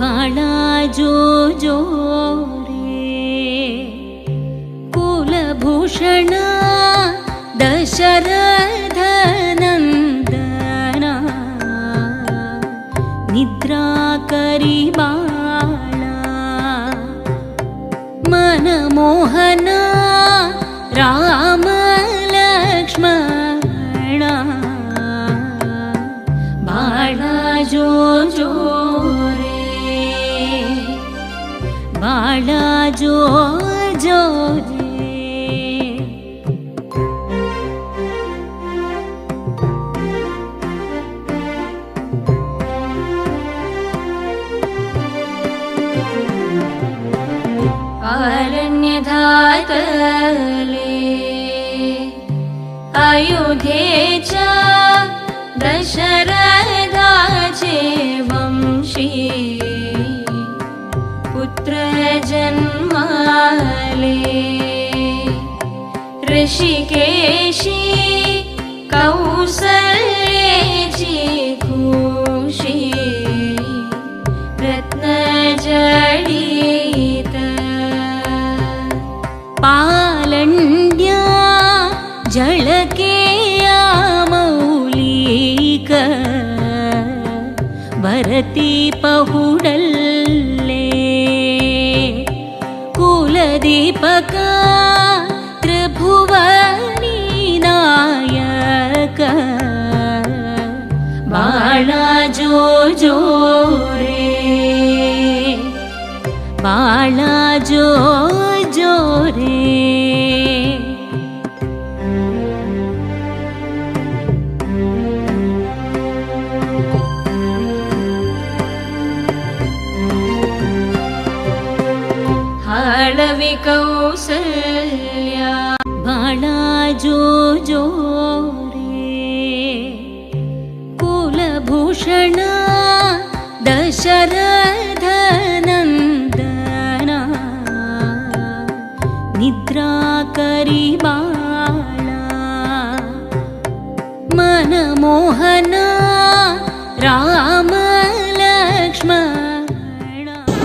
ಬಾಳ ಜೋ ಜೋ ರೇ ಕುಲಭೂಷಣ ದಶರಥ ನಂದನ ನಿದ್ರಾ ಕರಿ ಬಾಳ ಮನಮೋಹನ ರಾಮ ಲಕ್ಷ್ಮಣ ಬಾಳ ಜೋ ಜೋ ರೇ ಬಾಳ ಜೋ ಜೋ ರೇ अरण्यधातले अयोध्येचा दशरथाचे वंशी पुत्र जन्माले ऋषिकेशी कौसल्येची खुशी रत्नजडित पालण्या झळकेया मौलिक भरती पहुडल्ले कुलदीपक त्रिभुवनी नायक बाळा जो जो रे बाळा जो जो रे हाळवी कौसल्या बाळा जो जो रे कुलभूषण दशरथ नंदन निद्रा करी बाळ मनमोहन राम